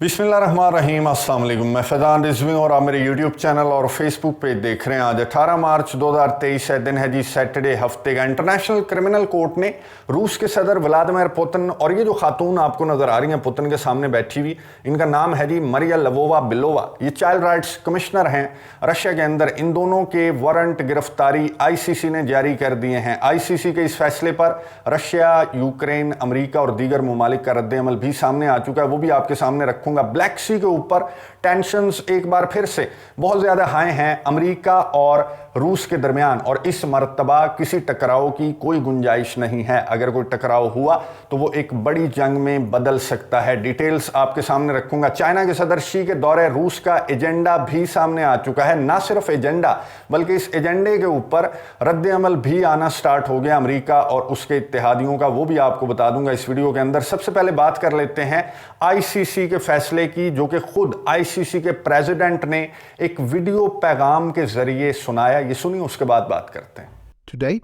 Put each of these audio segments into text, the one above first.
बिस्मिल्लाहिर्रहमानिर्रहीम, अस्सलाम वालेकुम। मैं फैज़ान रिजवी और आप मेरे यूट्यूब चैनल और फेसबुक पेज देख रहे हैं। आज 18 मार्च 2023 है, दिन है जी सैटरडे हफ्ते का। इंटरनेशनल क्रिमिनल कोर्ट ने रूस के सदर व्लादिमीर पुतिन और ये जो खातून आपको नज़र आ रही हैं पुतिन के सामने बैठी हुई, इनका नाम है जी मरिया लवोवा-बेलोवा। ये चाइल्ड राइट्स कमिश्नर हैं रशिया के अंदर। इन दोनों के वारंट गिरफ्तारी आईसीसी ने जारी कर दिए हैं। आईसीसी के इस फैसले पर रशिया, यूक्रेन, अमरीका और दीगर ममालिक का रद्द-ए-अमल भी सामने आ चुका है, वो भी आपके सामने रखूंगा। ब्लैक सी के ऊपर टेंशन्स एक बार फिर से बहुत ज्यादा हाई हैं अमेरिका और रूस के दरमियान, और इस मर्तबा किसी टकराव की कोई गुंजाइश नहीं है। अगर कोई टकराव हुआ तो वो एक बड़ी जंग में बदल सकता है। डिटेल्स आपके सामने रखूंगा। चाइना के सदर शी के दौरे रूस का एजेंडा भी सामने आ चुका है। ना सिर्फ एजेंडा बल्कि इस एजेंडे के ऊपर रद्द-ए-अमल भी आना स्टार्ट हो गया अमेरिका और उसके इत्तेहादियों का, वो भी आपको बता दूंगा इस वीडियो के अंदर। सबसे पहले बात कर लेते हैं आईसीसी के फैसले की, जो कि खुद आईसीसी के प्रेसिडेंट ने एक वीडियो पैगाम के जरिए सुनाया। ये सुनिए, उसके बाद बात करते हैं। Today,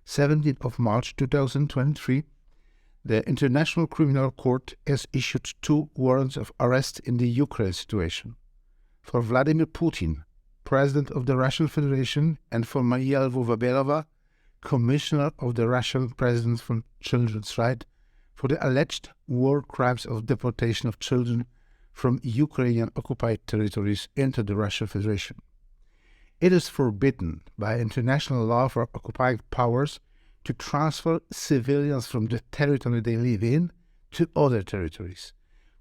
17th of March 2023, the International Criminal Court has issued 2 warrants of arrest in the Ukraine situation for Vladimir Putin, President of the Russian Federation, and for Maria Lvova-Belova, Commissioner of the Russian President for Children's Rights, for the alleged war crimes of deportation of children from Ukrainian occupied territories into the Russian Federation. It is forbidden by international law for occupying powers to transfer civilians from the territory they live in to other territories.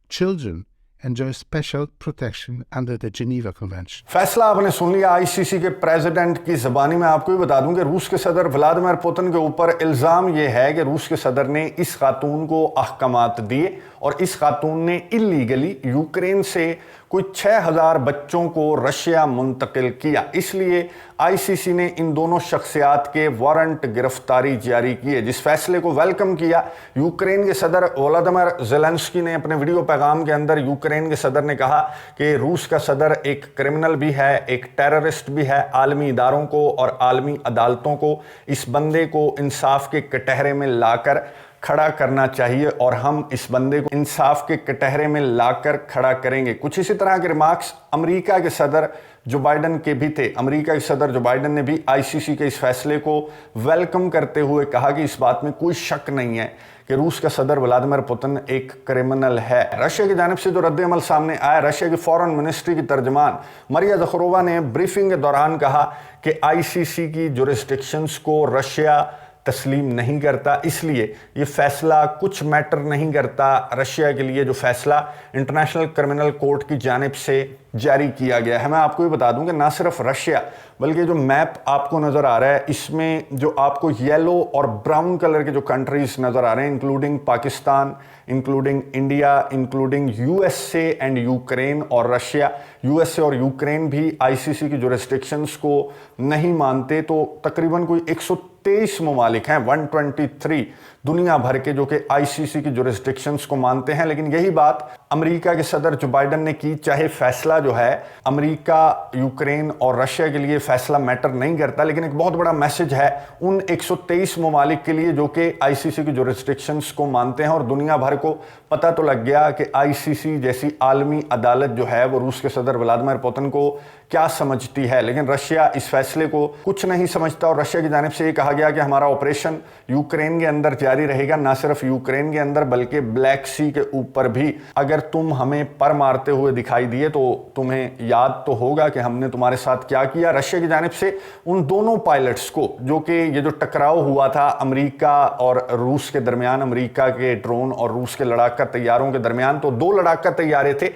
Children enjoy special protection under the Geneva Convention. फैसला आपने सुन लिया ICC के president की ज़बानी में। आपको भी बता दूं कि रूस के सदर व्लादिमीर पुतिन के ऊपर इल्ज़ाम यह है कि रूस के सदर ने इस खातून को अहकामात दिए और इस खातून ने इलीगली यूक्रेन से कोई 6000 बच्चों को रशिया मुंतकिल किया। इसलिए आईसीसी ने इन दोनों शख्सियात के वारंट गिरफ्तारी जारी किए, जिस फैसले को वेलकम किया यूक्रेन के सदर वोलोदिमीर ज़ेलेंस्की ने। अपने वीडियो पैगाम के अंदर यूक्रेन के सदर ने कहा कि रूस का सदर एक क्रिमिनल भी है, एक टेररिस्ट भी है। आलमी इदारों को और आलमी अदालतों को इस बंदे को इंसाफ के कटहरे में लाकर खड़ा करना चाहिए और हम इस बंदे को इंसाफ के कटहरे में लाकर खड़ा करेंगे। कुछ इसी तरह के रिमार्क्स अमेरिका के सदर जो बाइडन के भी थे। अमेरिका के सदर जो बाइडन ने भी आईसीसी के इस फैसले को वेलकम करते हुए कहा कि इस बात में कोई शक नहीं है कि रूस का सदर व्लादिमीर पुतिन एक क्रिमिनल है। रशिया की जानिब से जो रद्द-ए-अमल सामने आया, रशिया की फॉरेन मिनिस्ट्री की तर्जमान मरिया ज़खरोवा ने ब्रीफिंग के दौरान कहा कि आईसीसी की जुरिस्डिक्शंस को रशिया तस्लीम नहीं करता, इसलिए ये फैसला कुछ मैटर नहीं करता रशिया के लिए जो फैसला इंटरनेशनल क्रिमिनल कोर्ट की जानिब से जारी किया गया है। मैं आपको ये बता दूं कि ना सिर्फ रशिया बल्कि जो मैप आपको नज़र आ रहा है इसमें जो आपको येलो और ब्राउन कलर के जो कंट्रीज नज़र आ रहे हैं, including Pakistan, including India, including USA and Ukraine और रशिया। यूएसए और यूक्रेन भी आईसीसी की जुरिस्डिक्शंस को नहीं मानते। तो तकरीबन कोई 123 ममालिक हैं, 123 दुनिया भर के, जो कि आईसीसी की जुरिस्डिक्शंस को मानते हैं। लेकिन यही बात अमेरिका के सदर जो बाइडन ने की। चाहे फैसला जो है अमेरिका, यूक्रेन और रशिया के लिए फैसला मैटर नहीं करता, लेकिन एक बहुत बड़ा मैसेज है उन 123 ममालिक के लिए जो कि आईसीसी की जुरिस्डिक्शंस को मानते हैं। और दुनिया भर को पता तो लग गया कि आईसीसी जैसी आलमी अदालत जो है वो रूस के सदर व्लादिमीर पुतिन को क्या समझती है। लेकिन रशिया इस फैसले को कुछ नहीं समझता और रशिया की जानिब से ये कहा गया कि हमारा ऑपरेशन यूक्रेन के अंदर जारी रहेगा। ना सिर्फ यूक्रेन के अंदर बल्कि ब्लैक सी के ऊपर भी। अगर तुम हमें पर मारते हुए दिखाई दिए तो तुम्हें याद तो होगा कि हमने तुम्हारे साथ क्या किया। रशिया की जानिब से उन दोनों पायलट्स को, जो कि ये जो टकराव हुआ था अमेरिका और रूस के दरमियान, अमेरिका के ड्रोन और रूस के लड़ाका तैयारों के दरमियान, तो 2 लड़ाका तैयारे थे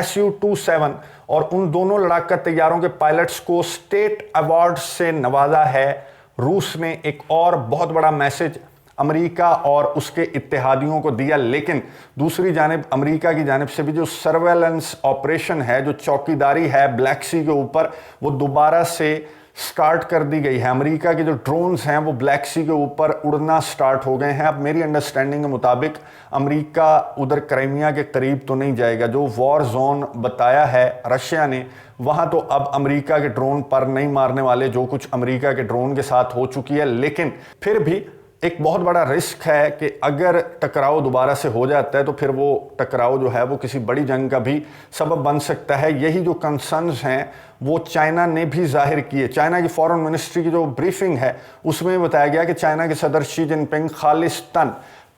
Su-27 और उन दोनों लड़ाका तैयारों के पायलट्स को स्टेट अवार्ड से नवाजा है रूस ने। एक और बहुत बड़ा मैसेज अमेरिका और उसके इत्तेहादियों को दिया। लेकिन दूसरी जानिब अमेरिका की जानिब से भी जो सर्वेलेंस ऑपरेशन है, जो चौकीदारी है ब्लैक सी के ऊपर, वो दोबारा से स्टार्ट कर दी गई है। अमेरिका के जो ड्रोन्स हैं वो ब्लैक सी के ऊपर उड़ना स्टार्ट हो गए हैं। अब मेरी अंडरस्टैंडिंग के मुताबिक अमेरिका उधर क्राइमिया के करीब तो नहीं जाएगा। जो वॉर जोन बताया है रशिया ने, वहाँ तो अब अमेरिका के ड्रोन पर नहीं मारने वाले, जो कुछ अमेरिका के ड्रोन के साथ हो चुकी है। लेकिन फिर भी एक बहुत बड़ा रिस्क है कि अगर टकराव दोबारा से हो जाता है तो फिर वो टकराव जो है वो किसी बड़ी जंग का भी सबब बन सकता है। यही जो कंसर्न्स हैं वो चाइना ने भी जाहिर किए। चाइना की फॉरेन मिनिस्ट्री की जो ब्रीफिंग है उसमें बताया गया कि चाइना के सदर शी जिनपिंग खालिस्तान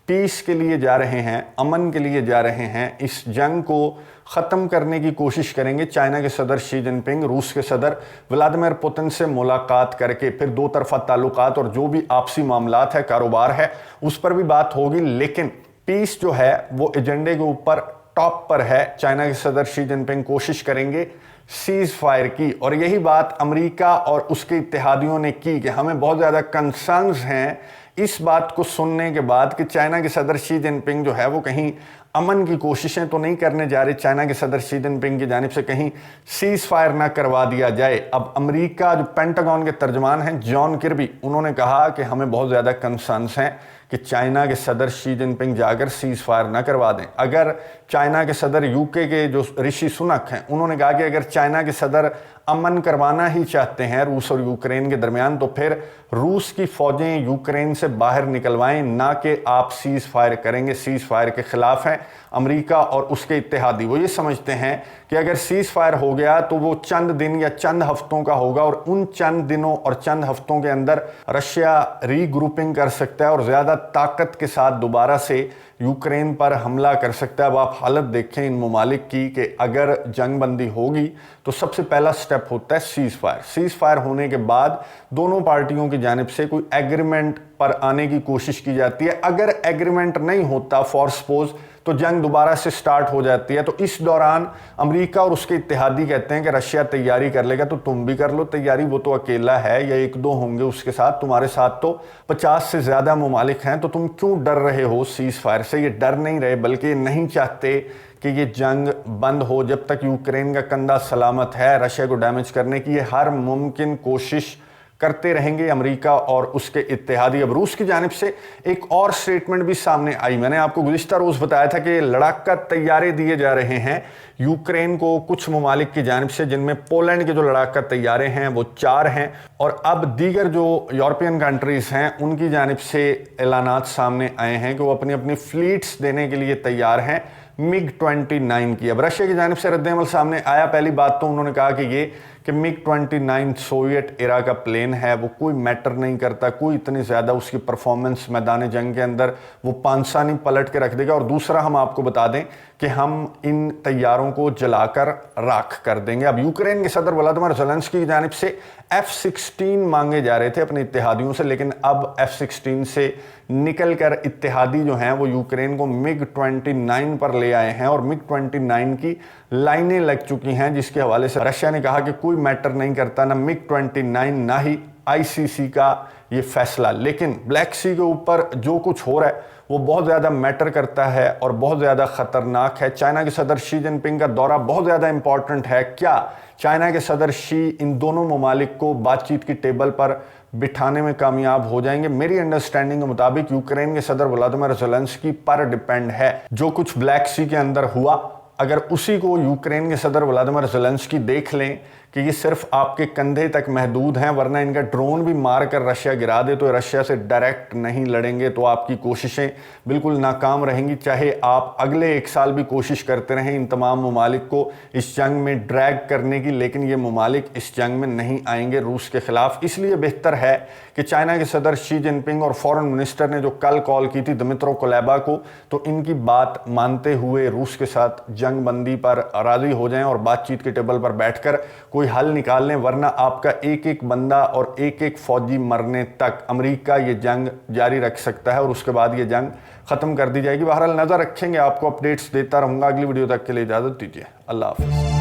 पीस के लिए जा रहे हैं, अमन के लिए जा रहे हैं, इस जंग को ख़त्म करने की कोशिश करेंगे। चाइना के सदर शी जिनपिंग रूस के सदर व्लादिमीर पुतिन से मुलाकात करके फिर दो तरफा ताल्लुकात और जो भी आपसी मामलात है, कारोबार है, उस पर भी बात होगी। लेकिन पीस जो है वो एजेंडे के ऊपर टॉप पर है। चाइना के सदर शी जिनपिंग कोशिश करेंगे सीज फायर की, और यही बात अमेरिका और उसके इत्तेहादियों ने की कि हमें बहुत ज़्यादा कंसर्न्स हैं इस बात को सुनने के बाद कि चाइना के सदर शी जिनपिंग जो है वो कहीं अमन की कोशिशें तो नहीं करने जा रहे, चाइना के सदर शी जिनपिंग की जानिब से कहीं सीज फायर ना करवा दिया जाए। अब अमेरिका जो पेंटागन के तर्जमान हैं जॉन किर्बी, उन्होंने कहा कि हमें बहुत ज़्यादा कंसर्न्स हैं कि चाइना के सदर शी जिनपिंग जाकर सीज फायर ना करवा दें। अगर चाइना के सदर यूके के जो ऋषि सुनक हैं उन्होंने कहा कि अगर चाइना के सदर अमन करवाना ही चाहते हैं रूस और यूक्रेन के दरमियान तो फिर रूस की फौजें यूक्रेन से बाहर निकलवाएं, ना कि आप सीज फायर करेंगे। सीज फायर के खिलाफ हैं अमेरिका और उसके इत्तेहादी। वो ये समझते हैं कि अगर सीज फायर हो गया तो वो चंद दिन या चंद हफ्तों का होगा और उन चंद दिनों और चंद हफ्तों के अंदर रशिया रीग्रुपिंग कर सकता है और ज़्यादा ताकत के साथ दोबारा से यूक्रेन पर हमला कर सकता है। अब आप हालत देखें इन ममालिक की कि अगर जंग बंदी होगी तो सबसे पहला स्टेप होता है सीज फायर। सीज फायर होने के बाद दोनों पार्टियों की जानिब से कोई एग्रीमेंट पर आने की कोशिश की जाती है। अगर एग्रीमेंट नहीं होता फॉर सपोज तो जंग दोबारा से स्टार्ट हो जाती है। तो इस दौरान अमेरिका और उसके इत्तेहादी कहते हैं कि रशिया तैयारी कर लेगा तो तुम भी कर लो तैयारी, वो तो अकेला है या एक दो होंगे उसके साथ, तुम्हारे साथ तो 50 से ज़्यादा ममालिक हैं, तो तुम क्यों डर रहे हो सीज फायर से। ये डर नहीं रहे बल्कि ये नहीं चाहते कि ये जंग बंद हो। जब तक यूक्रेन का कंधा सलामत है रशिया को डैमेज करने की ये हर मुमकिन कोशिश करते रहेंगे अमेरिका और उसके इत्तेहादी। अब रूस की जानिब से एक और स्टेटमेंट भी सामने आई। मैंने आपको गुज़िश्ता रोज़ बताया था कि लड़ाका तैयारे दिए जा रहे हैं यूक्रेन को कुछ ममालिक की जानिब से, जिनमें पोलैंड के जो लड़ाका तैयारे हैं वो 4 हैं, और अब दीगर जो यूरोपियन कंट्रीज़ हैं उनकी जानिब से ऐलानात सामने आए हैं कि वो अपनी अपनी फ्लीट्स देने के लिए तैयार हैं MiG-29 की। अब रशिया की जानिब से रद्द-ए-अमल सामने आया। पहली बात तो उन्होंने कहा कि ये कि MiG-29 सोवियत एरा का प्लेन है, वो कोई मैटर नहीं करता, कोई इतनी ज़्यादा उसकी परफॉर्मेंस मैदान जंग के अंदर वो पांसा नहीं पलट के रख देगा। और दूसरा हम आपको बता दें कि हम इन तैयारों को जलाकर राख कर देंगे। अब यूक्रेन के सदर व्लादिमीर ज़ेलेंस्की की जानिब से F-16 मांगे जा रहे थे अपने इत्तेहादियों से, लेकिन अब F-16 से निकल कर इत्तेहादी जो हैं वो यूक्रेन को MiG-29 पर ले आए हैं और MiG-29 की लाइनें लग चुकी हैं, जिसके हवाले से रशिया ने कहा कि कोई मैटर नहीं करता ना MiG-29 ना ही ICC का ये फैसला। लेकिन ब्लैक सी के ऊपर जो कुछ हो रहा है वो बहुत ज़्यादा मैटर करता है और बहुत ज़्यादा ख़तरनाक है। चाइना के सदर शी जिनपिंग का दौरा बहुत ज़्यादा इंपॉर्टेंट है। क्या चाइना के सदर शी इन दोनों ममालिक को बातचीत की टेबल पर बिठाने में कामयाब हो जाएंगे? मेरी अंडरस्टैंडिंग के मुताबिक यूक्रेन के सदर व्लादिमीर ज़ेलेंस्की पर डिपेंड है। जो कुछ ब्लैक सी के अंदर हुआ, अगर उसी को यूक्रेन के सदर व्लादिमीर ज़ेलेंस्की देख लें कि ये सिर्फ आपके कंधे तक महदूद हैं, वरना इनका ड्रोन भी मार कर रशिया गिरा दे तो रशिया से डायरेक्ट नहीं लड़ेंगे, तो आपकी कोशिशें बिल्कुल नाकाम रहेंगी। चाहे आप अगले 1 साल भी कोशिश करते रहें इन तमाम ममालिक को इस जंग में ड्रैग करने की, लेकिन ये ममालिक इस जंग में नहीं आएंगे रूस के खिलाफ। इसलिए बेहतर है कि चाइना के सदर शी जिनपिंग और फॉरेन मिनिस्टर ने जो कल कॉल की थी दिमित्रो कुलेबा को, तो इनकी बात मानते हुए रूस के साथ जंग बंदी पर राज़ी हो जाएं और बातचीत के टेबल पर बैठकर कोई हल निकाल लें, वरना आपका एक एक बंदा और एक एक फौजी मरने तक अमेरिका ये जंग जारी रख सकता है और उसके बाद ये जंग ख़त्म कर दी जाएगी। बहरहाल नज़र रखेंगे, आपको अपडेट्स देता रहूँगा। अगली वीडियो तक के लिए इजाज़त दीजिए। अल्लाह हाफ़िज़।